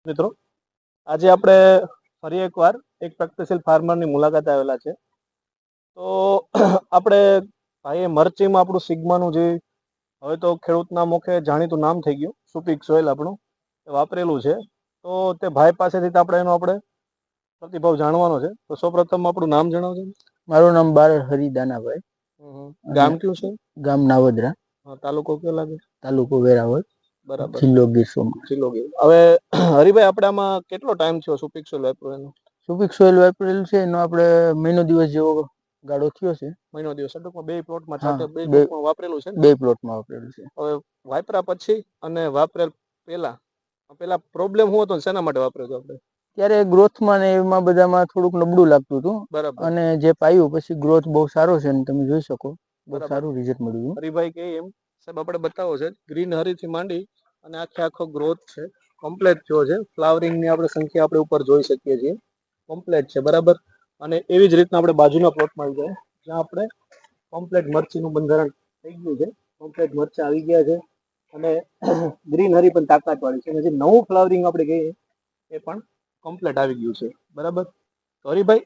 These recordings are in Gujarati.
મિત્રો, આજે આપણે ફરી એકવાર એક પ્રગતિશીલ ફાર્મરની મુલાકાતે આવેલા છે. તો આપણે ભાઈએ મરચીમાં આપણું સિગ્માનું જે હવે તો ખેડૂતના મુખે જાણીતું નામ થઈ ગયું સુપિક સોઇલ આપણું વાપરેલું છે. તો તે ભાઈ પાસેથી આપણે પ્રતિભાવ જાણવાનો છે. તો સૌપ્રથમ આપણું નામ જણાવજો. મારું નામ બાર હરિદાનાભાઈ. ગામ કયું છે? ગામ નાવદરા. તાલુકો કયો લાગે? તાલુકો વેરાવળ. બરાબર. જિલ્લો ગીર સોમનાથ. જિલ્લો ગીર. હવે હરિભાઈ, આપણે આમાં કેટલો ટાઈમ થયો સુપિક સોઇલ વાપર્યું એનો? સુપિક સોઇલ વાપરેલું છે એનો આપણે મહિનો દિવસ જેવો ગાળો થયો છે. મહિનો દિવસ ટૂંકમાં બે પ્લોટમાં બે પ્લોટમાં વાપરેલું છે ને? બે પ્લોટમાં વાપરેલું છે. હવે વાપર્યા પછી અને વાપરેલ પેલા પ્રોબ્લેમ શું હતો, શેના માટે વાપર્યો હતો આપણે? ત્યારે ગ્રોથમાં ને એમાં બધામાં થોડુંક નબળું લાગતું હતું. બરાબર. અને જે પાયું પછી ગ્રોથ બહુ સારો છે અને તમે જોઈ શકો બહુ સારું રિઝલ્ટ મળ્યું. હરિભાઈ કે એમ સાહેબ આપણે બતાવો છે ગ્રીન હરીથી માંડી અને આખો ગ્રોથ છે, કમ્પ્લીટ થયો છે. ફ્લાવરિંગ ની આપણે સંખ્યા આપણે ઉપર જોઈ શકીએ છીએ, કમ્પ્લીટ છે. બરાબર. અને એવી જ રીતના આપણે બાજુના પ્લોટમાં આવી જાય જ્યાં આપણે કમ્પ્લીટ મરચીનું બંધારણ થઈ ગયું છે. કમ્પ્લીટ મરચા આવી ગયા છે અને ગ્રીન હરી પણ તાકાત વાળી છે. અને જે નવું ફ્લાવરિંગ આપણે કહીએ એ પણ કમ્પ્લીટ આવી ગયું છે. બરાબર. તો હરિભાઈ,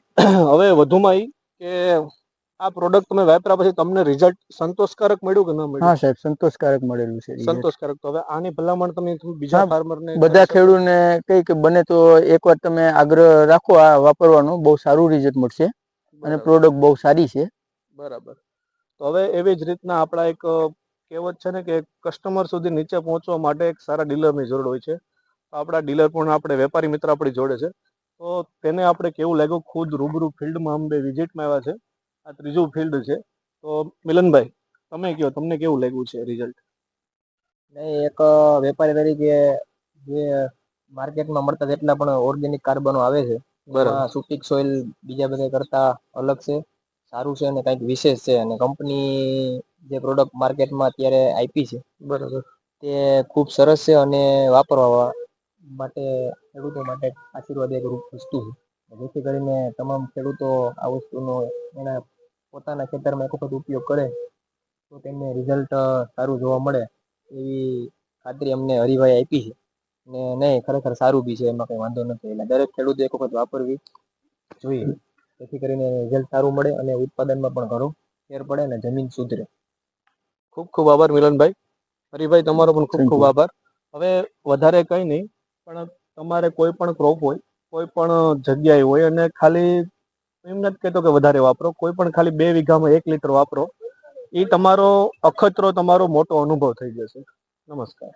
હવે વધુમાં કે આ પ્રોડક્ટ તમે વાપર્યા પછી તમને રિઝલ્ટ સંતોષકારક મળ્યું કે ન મળ્યું? હા સાહેબ, સંતોષકારક મળેલું છે. સંતોષકારક. તો હવે આની ભલામણ તમે બીજા ફાર્મરને બધા ખેડૂતને કઈ કે બને તો એકવાર તમે આગ્રહ રાખો આ વાપરવાનો, બહુ સારું રિઝલ્ટ મળશે અને પ્રોડક્ટ બહુ સારી છે. બરાબર. તો હવે એવી જ રીતના આપણા એક કહેવત છે ને કે કસ્ટમર સુધી નીચે પહોંચવા માટે એક સારા ડીલરની જરૂર હોય છે. આપણા ડીલર પણ આપણે વેપારી મિત્ર આપણી જોડે છે. તો તેને આપણે કેવું લાગ્યું, ખુદ રૂબરૂ ફિલ્ડમાં અમે વિઝિટમાં આવ્યા છે. આ ત્રીજું ફિલ્ડ છે. તો મિલનભાઈ, તમે કહો તમને કેવું લાગ્યું છે રિઝલ્ટ? નહીં, એક વેપારી તરીકે જે માર્કેટમાં મળતા જેટલા પણ ઓર્ગેનિક કાર્બનો આવે છે એમાં સુપિક સોઇલ બીજા બધા કરતા અલગ છે, સારું છે અને કંઈક વિશેષ છે. અને કંપની જે પ્રોડક્ટ માર્કેટમાં અત્યારે આપી છે બરાબર, તે ખૂબ સરસ છે અને વાપરવા માટે ખેડૂતો માટે આશીર્વાદ એક રૂપ વસ્તુ છે. જેથી કરીને તમામ ખેડૂતો આ વસ્તુનો એના પોતાના ખેતરમાં એક વખત ઉપયોગ કરે તો તેમને રિઝલ્ટ સારું જોવા મળે એવી ખાતરી અમને હરિભાઈ આપી છે. ને નહીં, ખરેખર સારું બી છે, એમાં કંઈ વાંધો નથી. એટલે દરેક ખેડૂતો એક વખત વાપરવી જોઈએ, જેથી કરીને રિઝલ્ટ સારું મળે અને ઉત્પાદનમાં પણ ઘણો ફેર પડે અને જમીન સુધરે. ખૂબ ખૂબ આભાર મિલનભાઈ. હરિભાઈ, તમારો પણ ખૂબ ખૂબ આભાર. હવે વધારે કંઈ નહીં, પણ તમારે કોઈ પણ ક્રોપ હોય, કોઈ પણ જગ્યાએ હોય અને ખાલી એમ નથી કહેતો કે વધારે વાપરો, કોઈ પણ ખાલી 2 વીઘામાં 1 લીટર વાપરો, એ તમારો અખતરો તમારો મોટો અનુભવ થઈ જશે. નમસ્કાર.